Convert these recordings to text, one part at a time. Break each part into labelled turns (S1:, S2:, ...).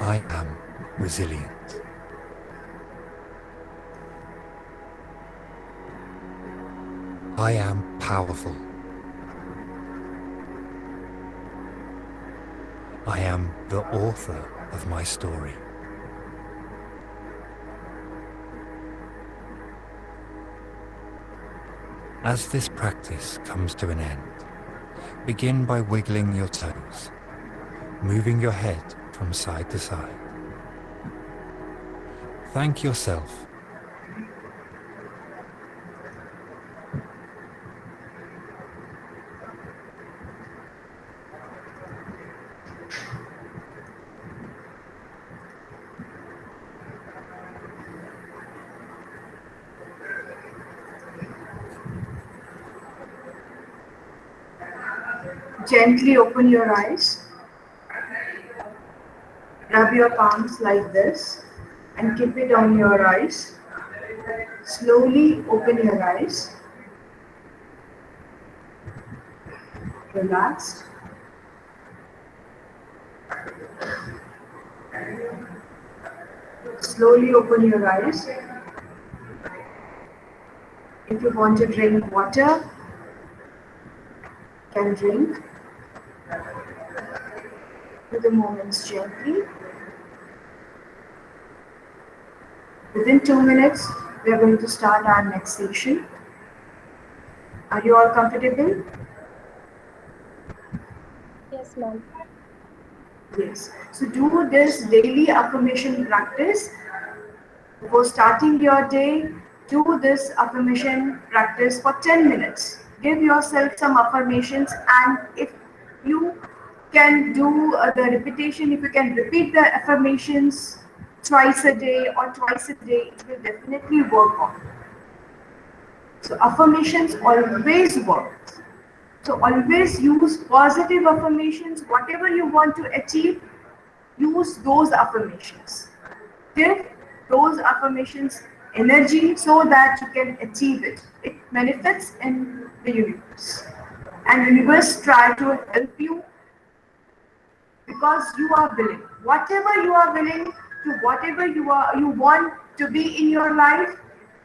S1: I am resilient. I am powerful. I am the author of my story. As this practice comes to an end, begin by wiggling your toes, moving your head from side to side. Thank yourself.
S2: Gently open your eyes. Rub your palms like this and keep it on your eyes. Slowly open your eyes. Relaxed. Slowly open your eyes. If you want to drink water, you can drink. With the moments gently. Within 2 minutes, we are going to start our next session. Are you all comfortable?
S3: Yes, ma'am.
S2: Yes. So do this daily affirmation practice. Before starting your day, do this affirmation practice for 10 minutes. Give yourself some affirmations, and if you can do the repetition, if you can repeat the affirmations twice a day or twice a day, it will definitely work on. So affirmations always work. So always use positive affirmations. Whatever you want to achieve, use those affirmations. Give those affirmations energy so that you can achieve it. It manifests in the universe. And universe try to help you because you are willing. Whatever you are willing to, whatever you want to be in your life,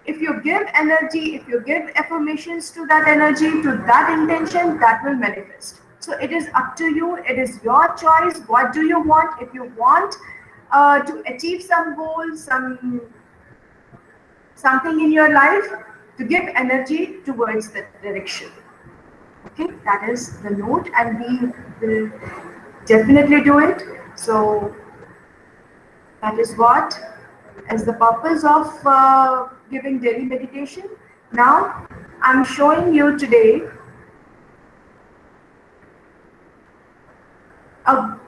S2: if you give energy, if you give affirmations to that energy, to that intention, that will manifest. So it is up to you. It is your choice. What do you want? If you want to achieve some goal, something in your life, to give energy towards that direction. Okay, that is the note, and we will definitely do it. So that is what is the purpose of giving daily meditation. Now I'm showing you today a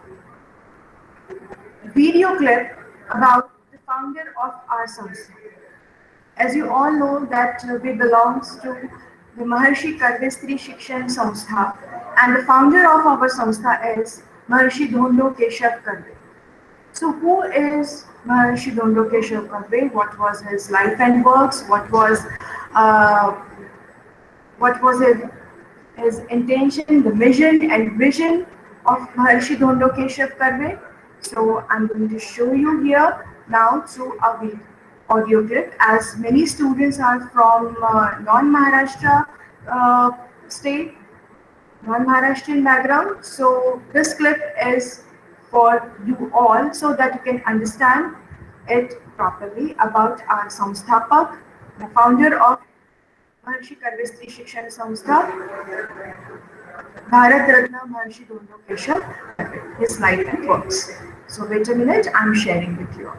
S2: video clip about the founder of our samstha. As you all know that we belongs to the Maharshi Karvestri Shikshan Samstha, and the founder of our samstha is Maharshi Dhondo Keshav Karve. So who is Maharshi Dhondo Keshav Karve? What was his life and works? Uh, what was his intention, the mission and vision of Maharshi Dhondo Keshav Karve? So I'm going to show you here now through a audio clip, as many students are from non-Maharashtra state, non-Maharashtrian background. So this clip is for you all so that you can understand it properly about our Samsthapak, the founder of Maharshi Karvestri Shikshan Samstha, Bharat Ratna Maharshi Dhondo Keshav, his life and works. So wait a minute, I'm sharing with you all.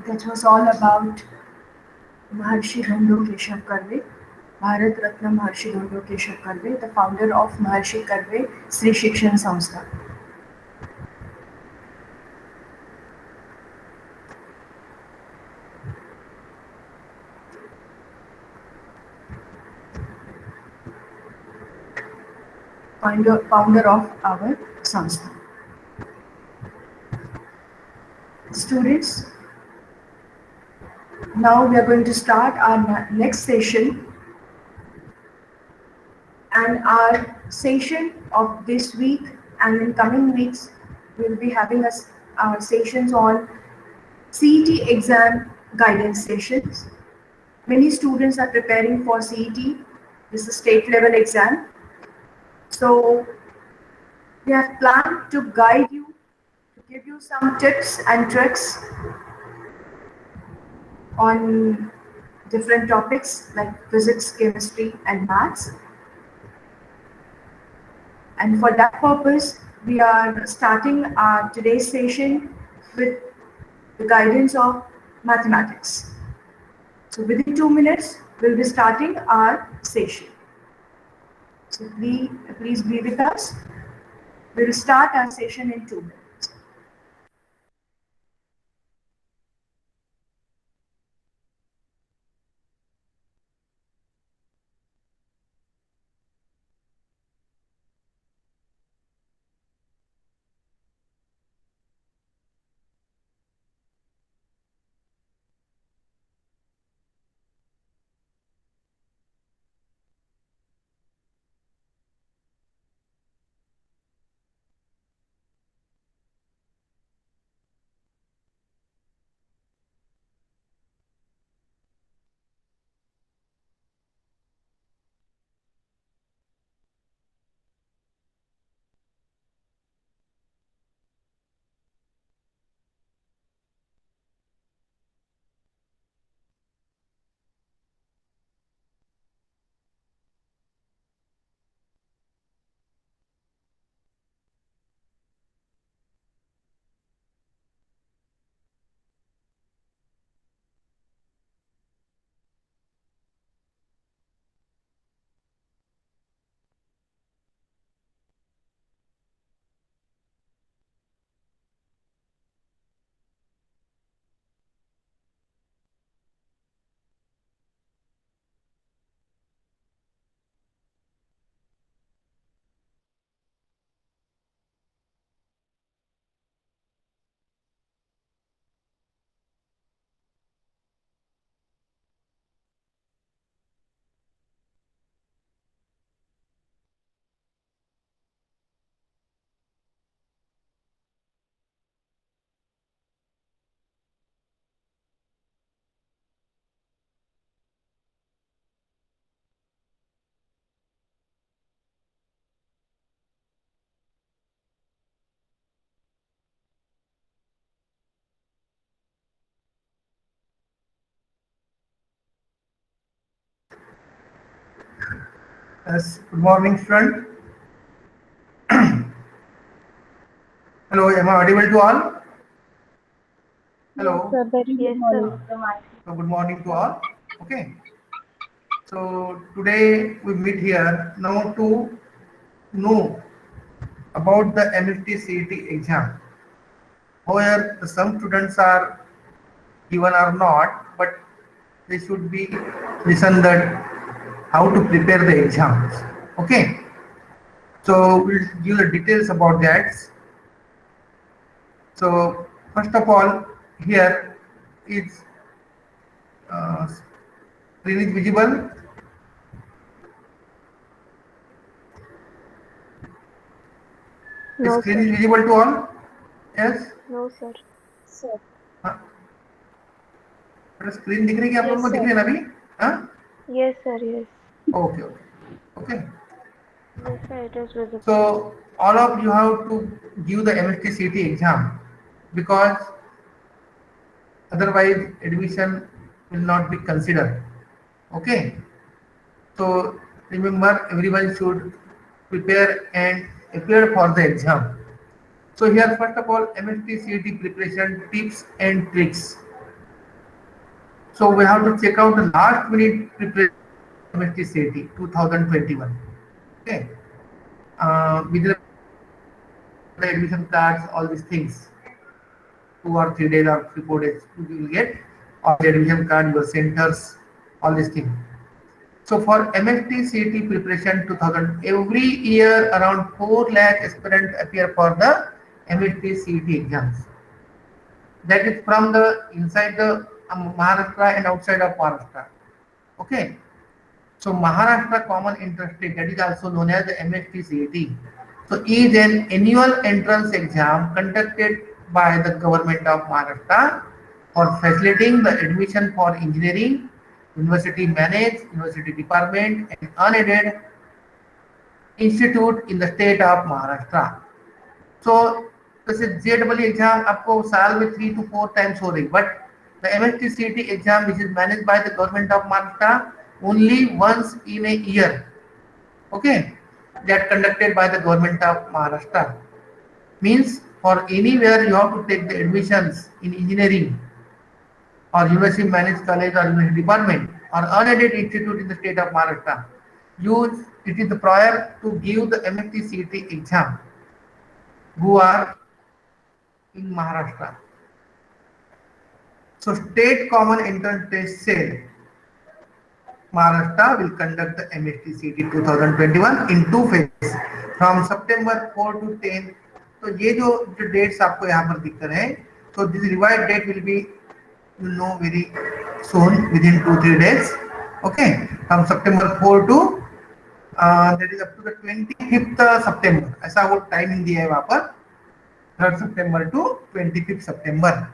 S2: That was all about Maharshi Dhondo Keshav Karve, Bharat Ratna Maharshi Dhondo Keshav Karve, the founder of Maharshi Karve Sri Shikshan Samstha. Founder of our Samstha. Students, now we are going to start our next session, and our session of this week and in coming weeks we will be having our sessions on CET exam guidance sessions. Many students are preparing for CET. This is a state level exam. So we have planned to guide you, to give you some tips and tricks on different topics like physics, chemistry and maths. And for that purpose, we are starting our today's session with the guidance of mathematics. So within 2 minutes, we'll be starting our session. So please be with us. We'll start our session in 2 minutes.
S3: Yes, good morning, student. Hello, am I audible to all? Hello.
S4: Sir, very good morning.
S3: So good morning to all. Okay. So today we meet here now to know about the MST CET exam. Where some students are given or not, but they should be listen that how to prepare the exams. Okay. So we'll give the details about that. So first of all, here is screen is visible.
S4: No,
S3: Screen
S4: sir.
S3: is visible to all. Yes.
S4: No, sir. Sir.
S3: हाँ screen दिख रही है क्या आप
S4: Yes,
S3: लोगों को दिख
S4: sir.
S3: रही है ना अभी हाँ
S4: Yes, sir. Yes.
S3: Okay okay okay
S4: Yes, sir. It is visible.
S3: so all of you have to give the MST CET exam because otherwise admission will not be considered. Okay, so remember everyone should prepare and appear for the exam. So here first of all MST CET preparation tips and tricks. So we have to check out the last minute preparation MST CET 2021. Okay. With the admission cards, all these things, 2 or 3 days or 3 4 days, you will get all the admission card, your centers, all these things. So for MST CET preparation 2000, every year around 4 lakh aspirants appear for the MST CET exams. That is from the inside the Maharashtra and outside of Maharashtra. Okay. So Maharashtra Common Entrance Test, that is also known as the MST CET. So is an annual entrance exam conducted by the government of Maharashtra for facilitating the admission for engineering, university managed, university department and unaided institute in the state of Maharashtra. So जैसे JEE exam आपको साल में 3 to 4 times हो रही, but the MST CET exam which is managed by the government of Maharashtra only once in a year. Okay, that conducted by the government of Maharashtra. Means for anywhere you have to take the admissions in engineering or university managed college or university department or unaided institute in the state of Maharashtra. It is the prior to give the MST CET exam who are in Maharashtra. So State Common Entrance Test Cell Maharashtra will conduct the MST CET 2021 in 2 phases from September 4 to 10. तो ये जो dates आपको यहाँ पर दिख रहे हैं, so this revised date will be, you know, very soon, within 2-3 days. Okay, from September 4 to that is up to the 25th September. ऐसा वो टाइमिंग दिया है वहाँ पर, 3rd September to 25th September.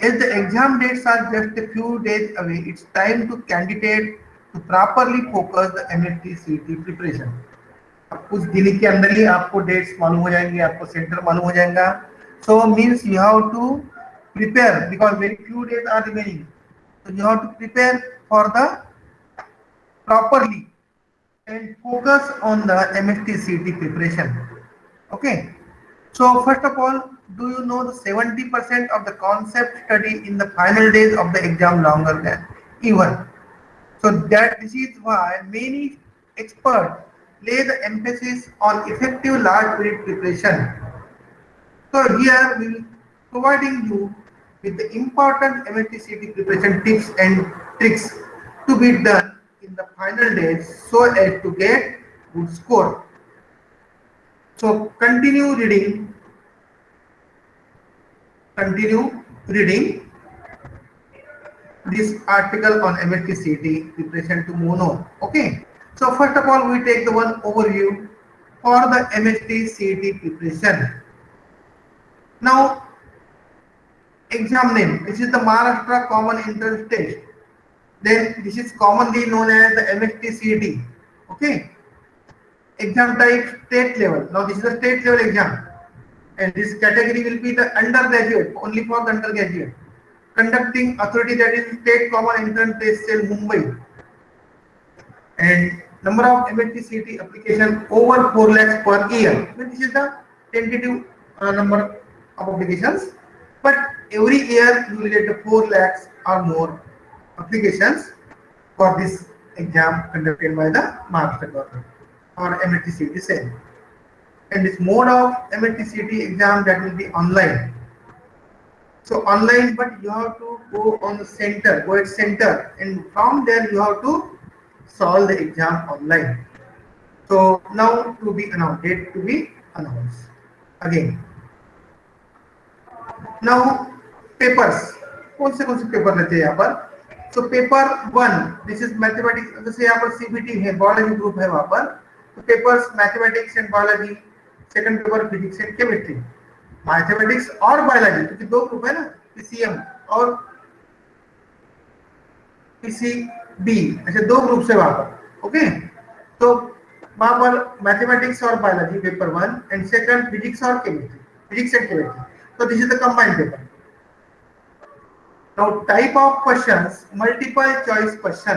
S3: As the exam dates are just a few days away, it's time to candidate to properly focus the MST CET preparation. अब कुछ दिन के अंदर ही आपको डेट्स मालूम हो जाएंगे, आपको सेंटर मालूम हो जाएगा. So means you have to prepare because very few days are remaining. So you have to prepare for the properly and focus on the MST CET preparation. Okay. So first of all, do you know the 70% of the concept study in the final days of the exam longer than even. So that this is why many experts lay the emphasis on effective large minute preparation. So here we will providing you with the important MST CET preparation tips and tricks to be done in the final days so as to get good score. So continue reading this article on MST CET preparation to mono. Okay. So first of all, we take the one overview for the MST CET preparation. Now, exam name. This is the Maharashtra Common Entrance Test. Then this is commonly known as the MST CET. Okay. Exam type state level. Now this is the state level exam. And this category will be the undergraduate, only for the undergraduate. Conducting authority, that is State Common Entrance Test Cell Mumbai. And number of MST CET application over 4 lakhs per year. This is the tentative number of applications. But every year you will get 4 lakhs or more applications for this exam conducted by the Maharashtra government or MST CET cell. And this mode of MST CET exam, that will be online. So online, but you have to go on the center, go at center, and from there you have to solve the exam online. So now to be announced, date to be announced again. Now papers, कौन से paper रहते हैं यहाँ पर? So paper 1, this is mathematics. जैसे यहाँ पर CBT है, biology group है वहाँ पर. तो papers mathematics and biology. Second paper physics and chemistry, mathematics और बायोलॉजी, क्योंकि 2 ग्रुप है ना, पीसीएम और पीसीबी, ऐसे 2 ग्रुप से वहां पर. ओके, तो वहां पर मैथमेटिक्स और biology paper 1 and second physics और केमिस्ट्री, फिजिक्स एंड केमिस्ट्री. तो this is the combined paper. Now type of questions, multiple choice question,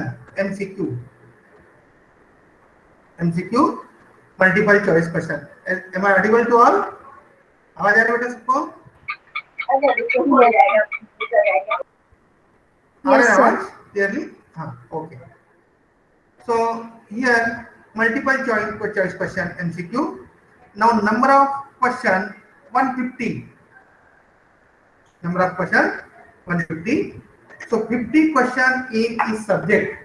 S3: MCQ, multiple choice question. Am I audible to all? आवाज आ रही है बेटा सबको? Yes,
S4: Yes,
S3: sir.
S4: sir.
S3: Clearly? Okay. So here multiple choice question MCQ. Now number of question 150. Number of question 150. So 50 question in each subject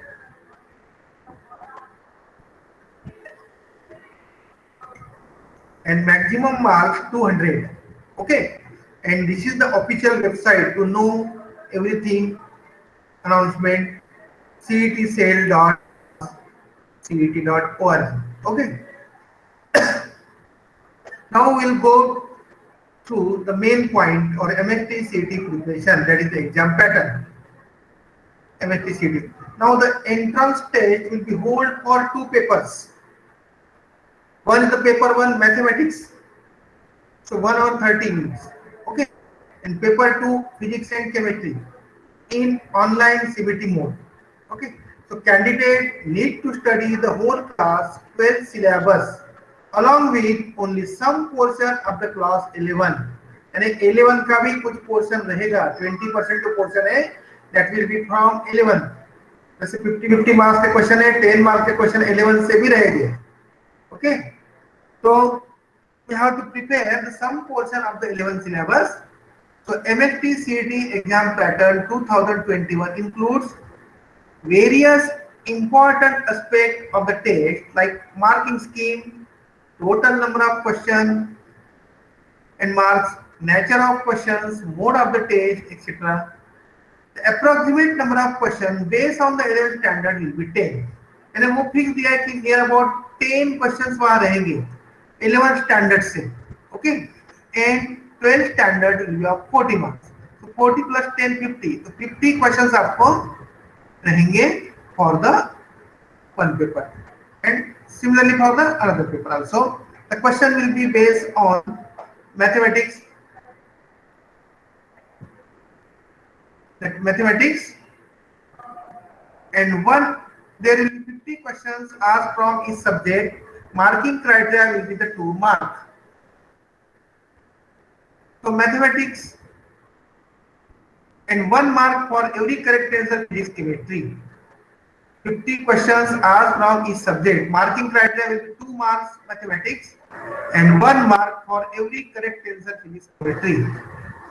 S3: and maximum marks 200. Okay. And this is the official website to know everything announcement cetsale.cet.org. Okay. Now we'll go to the main point or MST CT preparation, that is the exam pattern. MST CT. Now the entrance test will be held for two papers. One is the paper one mathematics, so 1 hour 30 minutes. Okay, and paper two physics and chemistry in online CBT mode. Okay, so candidate need to study the whole class 12 syllabus along with only some portion of the class 11. यानी 11 का भी कुछ portion रहेगा, 20% जो portion है that will be from 11. जैसे 50-50 marks के question है, 10 मार्क्स के क्वेश्चन 11 से भी रहेंगे. Okay, so we have to prepare the some portion of the 11 syllabus. So MST CET exam pattern 2021 includes various important aspects of the test like marking scheme, total number of questions and marks, nature of questions, mode of the test, etc. The approximate number of questions based on the 11th standard will be 10. मैंने वो fix दिया है कि near about 10 questions वहाँ रहेंगे 11th standard से, okay, and 12th standard will be of 40 marks. So 40 plus 10 50, तो 50 questions आपको रहेंगे for the one paper, and similarly for the another paper also. The question will be based on mathematics, and there will be 50 questions asked from each subject. Marking criteria will be the 2 mark. So mathematics and 1 mark for every correct answer physics chemistry. 50 questions asked from each subject. Marking criteria will be 2 marks mathematics and 1 mark for every correct answer physics chemistry.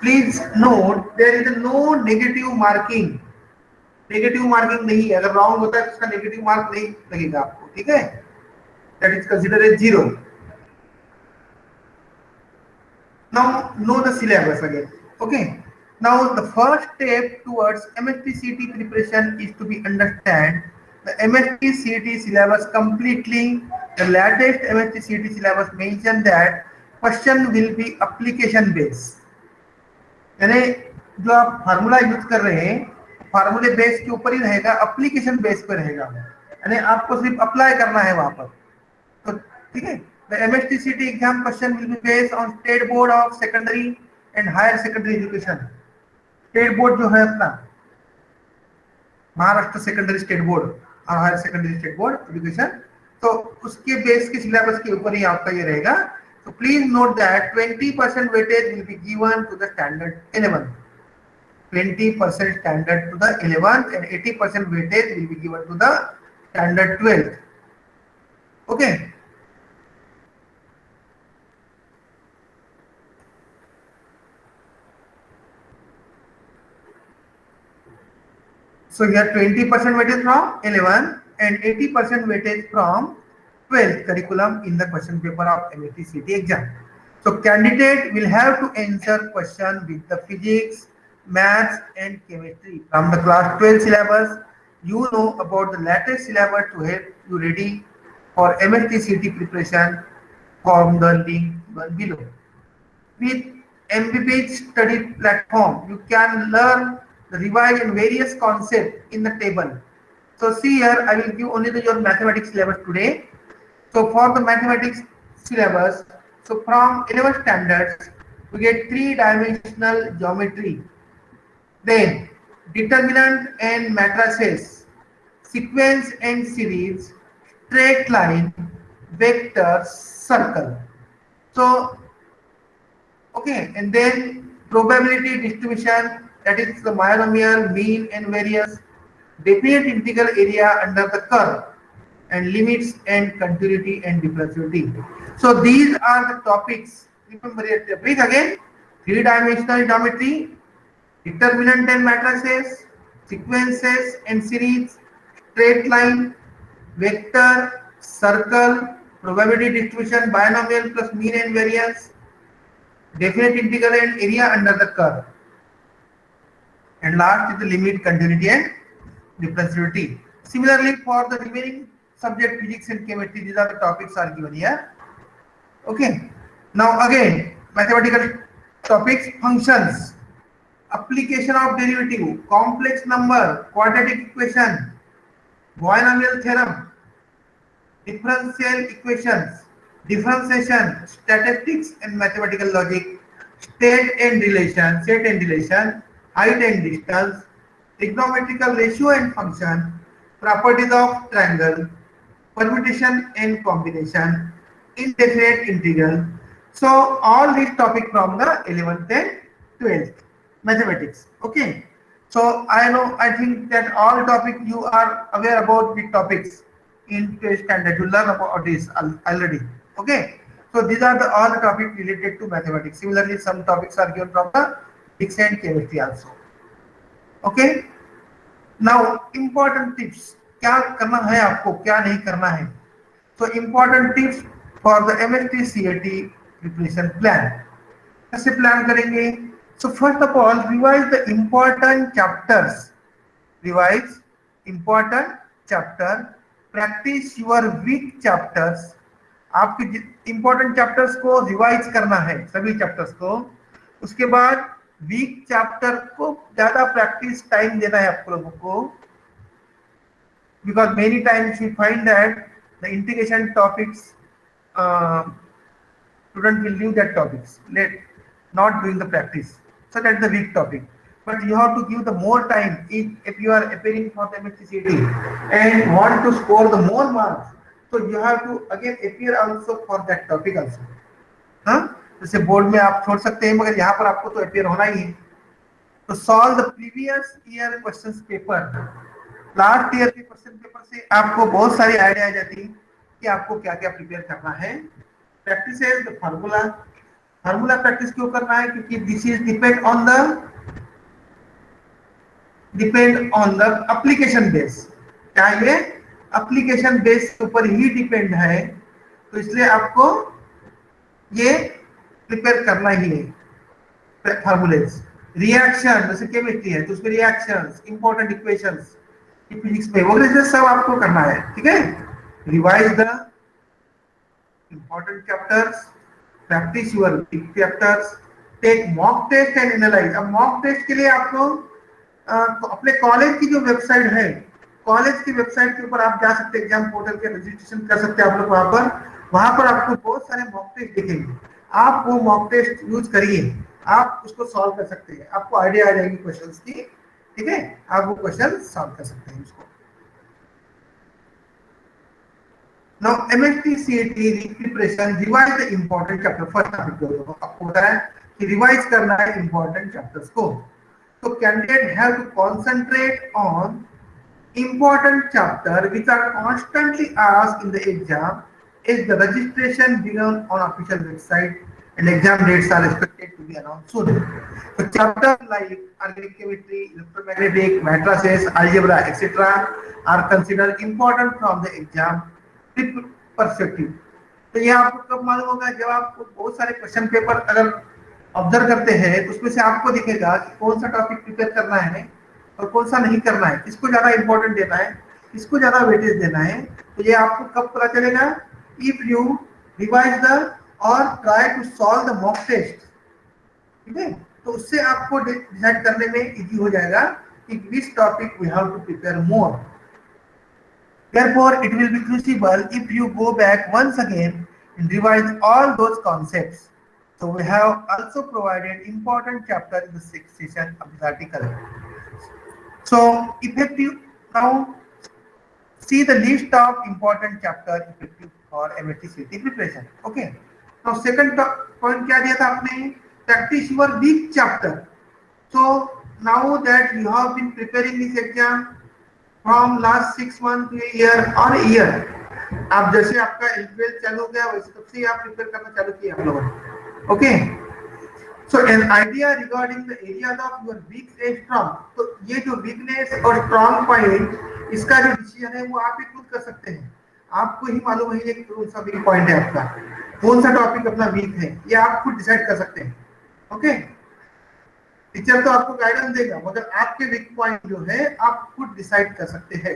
S3: Please note there is no negative marking. Negative marking नहीं है, अगर wrong होता है तो उसका negative mark नहीं लगेगा आपको, ठीक है, that is considered as 0. Now know the syllabus again. Okay, now the first step towards MST CET preparation is to be understand the MST CET syllabus completely. The latest MST CET syllabus mentioned that question will be application based. यानी जो आप formula use कर रहे हैं फार्मूले base के ऊपर ही रहेगा, एप्लीकेशन बेस पे रहेगा, यानी आपको सिर्फ अप्लाई करना है वहां पर. तो ठीक है, the MST CET exam question will be based on state board of secondary and higher secondary education. State board जो है अपना महाराष्ट्र सेकेंडरी स्टेट बोर्ड और higher secondary state board education, तो उसके बेस के सिलेबस के ऊपर ही आपका ये रहेगा. So please note that 20% weightage will be given to the standard 11. 20% standard to the 11th and 80% weightage will be given to the standard 12th. Okay. So here 20% weightage from 11 and 80% weightage from 12th curriculum in the question paper of MST CET exam. So candidate will have to answer question with the physics, maths and chemistry from the class 12 syllabus. You know about the latest syllabus to help you ready for MST CET preparation from the link below. With MBBH study platform, you can learn the revise and various concepts in the table. So see here, I will give only your mathematics syllabus today. So for the mathematics syllabus, so from 11th standards, we get 3-dimensional geometry, then determinant and matrices, sequence and series, straight line, vector, circle. So okay, and then probability distribution, that is the binomial, mean and variance, definite integral area under the curve, and limits and continuity and differentiability. So these are the topics. Remember your topic again: three-dimensional geometry, determinant and matrices, sequences and series, straight line, vector, circle, probability distribution, binomial plus mean and variance, definite integral and area under the curve, and last is the limit, continuity and differentiability. Similarly, for the remaining subject, physics and chemistry, these are the topics are given here. Okay. Now again, mathematical topics: functions, application of derivative, complex number, quadratic equation, binomial theorem, differential equations, differentiation, statistics and mathematical logic, state and relation, height and distance, trigonometrical ratio and function, properties of triangle, permutation and combination, indefinite integral. So all these topics from the 11th and 12th mathematics. Okay. So I think that all topic you are aware about the topics in 12th standard. You learn about this already. Okay. So these are all the topics related to mathematics. Similarly, some topics are given from the physics and chemistry also. Okay. Now important tips, क्या करना है आपको, क्या नहीं करना है. So important tips for the MST CAT preparation plan. कैसे plan करेंगे? So first of all, revise the important chapters. Revise important chapter. Practice your weak chapters. आपके important chapters को revise करना है, सभी chapters को. उसके बाद वीक चैप्टर को ज्यादा प्रैक्टिस टाइम देना है आप लोगों को, because many times we find that the integration topics student will leave that topics let not doing the practice, so that's the weak topic, but you have to give the more time if you are appearing for the MSc CAT and want to score the more marks, so you have to again appear also for that topic also. हाँ, जैसे board में आप छोड़ सकते हैं मगर यहाँ पर आपको तो अपियर होना ही है. तो solve the previous year questions paper. Last year के क्वेश्चन पेपर से आपको बहुत सारी आइडिया आ जाती है कि आपको क्या क्या प्रिपेयर करना है. प्रैक्टिस है द फार्मूला प्रैक्टिस क्यों करना है? क्योंकि this is depend on the application base. क्या ये एप्लीकेशन बेस के ऊपर ही डिपेंड है, तो इसलिए आपको ये प्रिपेयर करना ही है. फार्मूलेस, रिएक्शन जैसे केमिस्ट्री है तो उसमें रिएक्शंस, इंपॉर्टेंट इक्वेशंस, फिजिक्स में वगैरह सब आपको करना है. ठीक है. Revise the important chapters, practise your weak chapters, take mock test and analyse. अब मॉक टेस्ट के लिए आपको अपने कॉलेज की जो वेबसाइट है, कॉलेज की वेबसाइट के ऊपर आप जा सकते हैं, एग्जाम पोर्टल के रजिस्ट्रेशन कर सकते हैं आप लोग. वहां पर आपको बहुत सारे मॉक टेस्ट दिखेंगे. आप वो मॉक टेस्ट यूज करिए, आप उसको सॉल्व कर सकते हैं, आपको आइडिया आ जाएगी क्वेश्चंस की. ठीक है, आप वो क्वेश्चन सॉल्व कर सकते हैं उसको. Now MST CAT preparation, revise the important chapter. First topic आपको होता है कि रिवाइज करना है इंपॉर्टेंट चैप्टर्स को. तो candidate have to concentrate on important chapter which are constantly asked in the exam. Is the registration begun on official website and exam dates are expected to be announced soon. So chapters like organic chemistry, electromagnetic, matrices, algebra, etc. are considered important from the exam perspective. तो ये आपको कब मालूम होगा? जब आप बहुत सारे क्वेश्चन पेपर अगर ऑब्जर्व करते हैं तो उसमें से आपको दिखेगा कि कौन सा टॉपिक प्रिपेयर करना है और कौन सा नहीं करना है, किसको ज्यादा इंपॉर्टेंट देना है, किसको ज्यादा वेटेज देना है. तो ये आपको कब पता चलेगा? इफ यू रिवाइज द और try to solve the mock test. ठीक है, तो उससे आपको डिसाइड करने में इजी हो जाएगा कि which topic we have to prepare more. Therefore, it will be crucial if you go back once again and revise all those concepts. So we have also provided important chapter in the 6th session of this article. So effective, now see the list of important chapter effective for MSc CAT preparation. Okay. Now second point क्या दिया था आपने? Practice your weak chapter. So now that you have been preparing this exam from last 6 months to a year or a year, आप जैसे आपका 12th चालू हो गया वैसे तब से ही आप प्रिपेयर करना चालू किया आप लोगों ने, okay. So an idea regarding the areas of your weak and strong, तो ये जो वीकनेस और स्ट्रांग पॉइंट, इसका जो डिसीजन है वो आप ही खुद कर सकते हैं। आपको ही मालूम है ये कौन सा वीक पॉइंट है आपका, कौन सा टॉपिक अपना वीक है, ये आप खुद डिसाइड कर सकते हैं, ओके। टीचर तो आपको गाइडेंस देगा, मगर आपके वीक पॉइंट जो है आप खुद डिसाइड कर सकते हैं।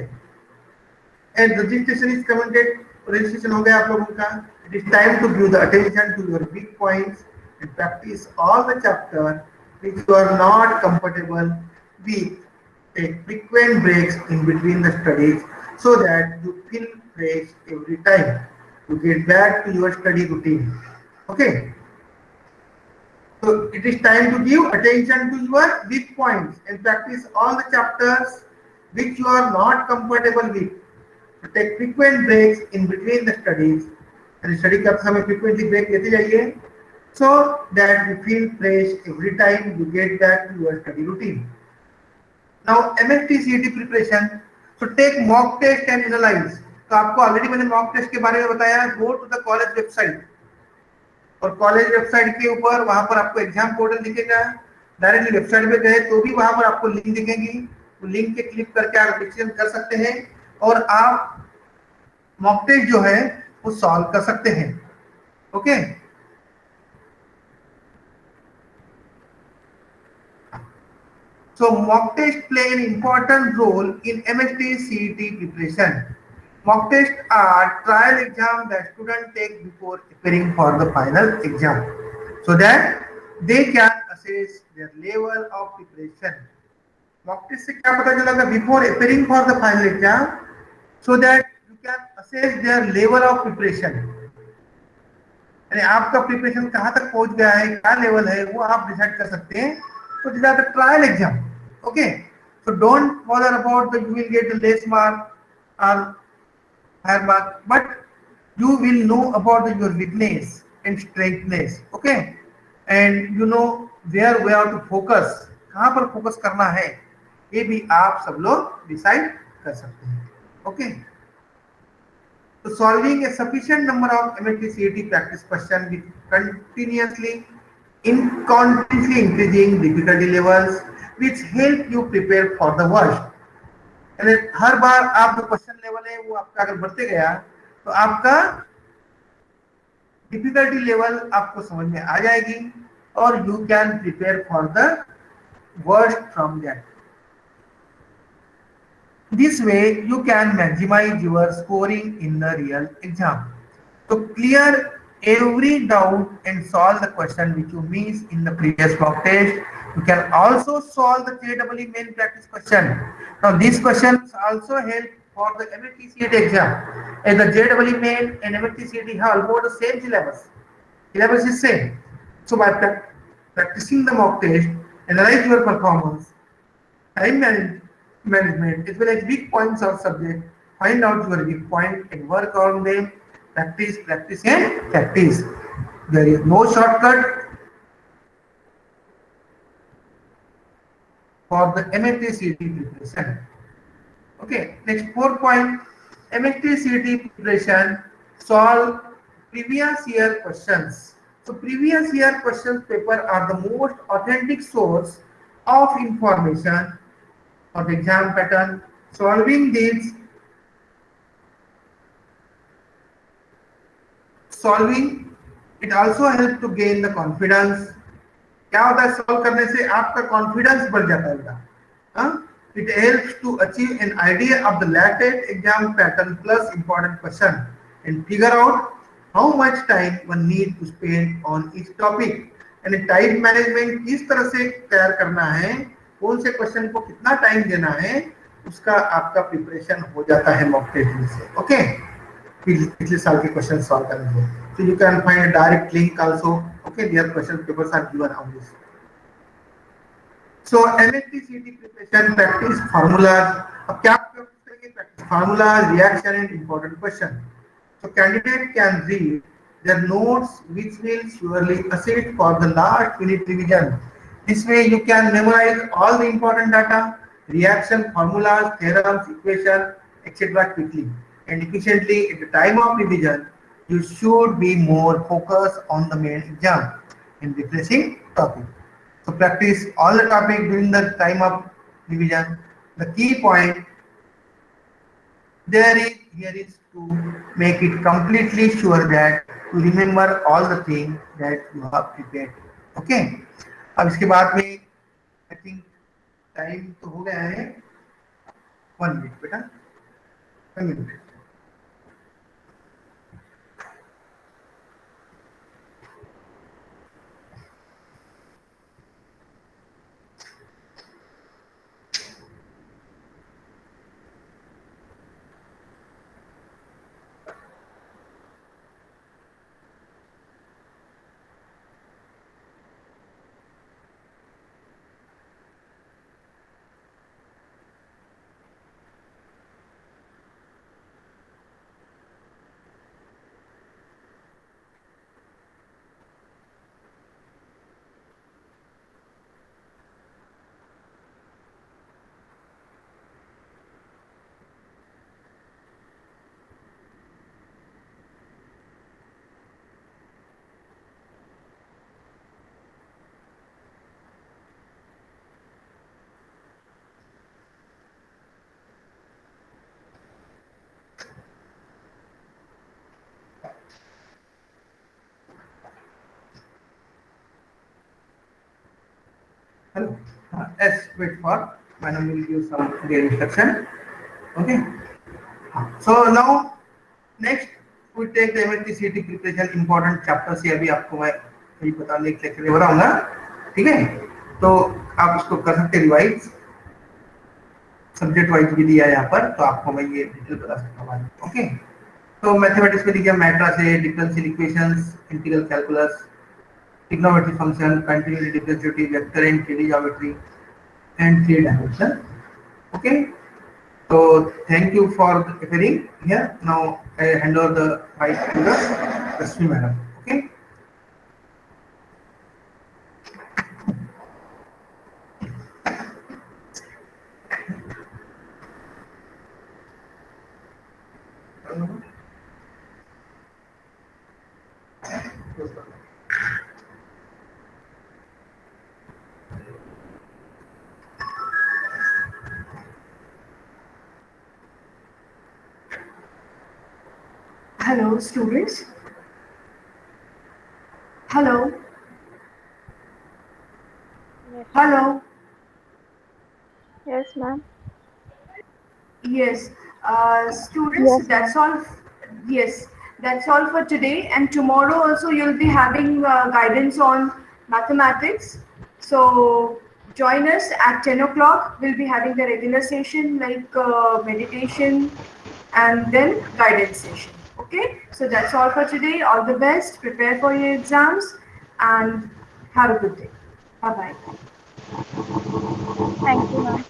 S3: And registration is commented, registration हो गया आप लोगों का। It is time to give the attention to your weak points and practise all the chapter which you are not comfortable with. Take frequent breaks in between the studies so that you feel fresh every time you get back to your study routine, okay. So it is time to give attention to your weak points and practice all the chapters which you are not comfortable with. So take frequent breaks in between the studies, and study करते समय frequently break लेते जाइए so that you feel fresh every time you get back to your study routine. Now MST CET preparation, so take mock test and analyze. तो आपको already मैंने mock test के बारे में बताया। Go to the college website, और college website के ऊपर वहां पर आपको एग्जाम पोर्टल दिखेगा। डायरेक्टली वेबसाइट पे गए तो भी वहां पर आपको लिंक दिखेगी, वो लिंक के क्लिक करके आप डिसीजन कर सकते हैं और आप मॉक टेस्ट जो है वो सॉल्व कर सकते हैं, okay. So mock test play an important role in MST CET preparation. Mock tests are trial exam that students take before preparing for the final exam, so that they can assess their level of preparation. Mock test से क्या पता चला? Before preparing for the final exam, so that you can assess their level of preparation. यानी आपका preparation कहाँ तक पहुंच गया है, क्या लेवल है, वो आप डिसाइड कर सकते हैं। So these are the trial exam, okay. So don't bother about the you will get the less mark or higher mark, but you will know about your weakness and strengthness, okay, and you know where we have to focus, कहाँ पर focus करना है, ये भी आप सब लोग decide कर सकते हैं, okay. So solving a sufficient number of MST CET practice questions with continuously increasing difficulty levels which help you prepare for the worst. यानी हर बार आप जो क्वेश्चन लेवल है वो आपका अगर बढ़ते गया तो आपका डिफिकल्टी लेवल आपको समझ में आ जाएगी और you can prepare for the worst from that. This way you can maximize your scoring in the real exam. So clear every doubt and solve the question which you missed in the previous mock test. You can also solve the JEE main practice question. Now these questions also help for the MST CET exam. And the JEE main and MST CET have almost the same syllabus. Syllabus is same. So by practicing the mock test, analyze your performance, time management as well as weak points of subject, find out your weak point and work on them. Practice, practice and practice. There is no shortcut for the MST CET preparation. Okay, next 4 point, MST CET preparation, solve previous year questions. So previous year questions paper are the most authentic source of information of the exam pattern. Solving it also helps to gain the confidence. क्या होता है solve करने से आपका confidence बढ़ जाता है. It helps to achieve an idea of the latest exam pattern plus important question and figure out how much time one need to spend on each topic. यानी टाइम मैनेजमेंट किस तरह से तैयार करना है, कौन से क्वेश्चन को कितना टाइम देना है, उसका आपका प्रिपरेशन हो जाता है मॉक टेस्ट से. ओके, पिछले साल के क्वेश्चन सॉल्व करने से. So you can find a direct link also. Okay, their question papers are given on this. So MST CET preparation practice formulas. अब क्या करेंगे? Practice formulas, reaction and important question. So candidate can read their notes which will surely assist for the last minute revision. This way you can memorize all the important data, reaction formulas, theorems, equation, etc. quickly and efficiently. At the time of revision, you should be more focused on the main exam and refreshing topic. So practice all the topic during the time of revision. The key point there is here is to make it completely sure that you remember all the things that you have prepared. Okay. अब इसके बाद में I think time तो हो गया है 1 minute बेटा 1 minute Hello. Yes, wait for madam will give some their instruction. Okay. So now next we take the MLT preparation important chapter से अभी आपको मैं यही बताने एक लेक्चर में बताऊंगा. ठीक है. तो आप इसको कर सकते हैं रिवाइज. सब्जेक्ट वाइज भी दिया है यहाँ पर तो आपको मैं ये डिटेल बता सकता हूँ. ओके. तो मैथमेटिक्स में लिखिए मैट्रिक्स है, differential equations, integral calculus, trigonometry function, continuity, differentiability, vector and 3D geometry, and 3 dimension. Okay. So thank you for appearing here. Now I hand over the mic to the Rashmi madam. Okay.
S2: Hello, students. Hello.
S4: Yes.
S2: Hello.
S4: Yes, ma'am.
S2: Yes. Students,
S4: Yes,
S2: that's all. Yes, that's all for today. And tomorrow also you'll be having guidance on mathematics. So join us at 10 o'clock. We'll be having the regular session like meditation and then guidance session. Okay. So that's all for today. All the best. Prepare for your exams and have a good day. Bye-bye.
S4: Thank you, ma'am.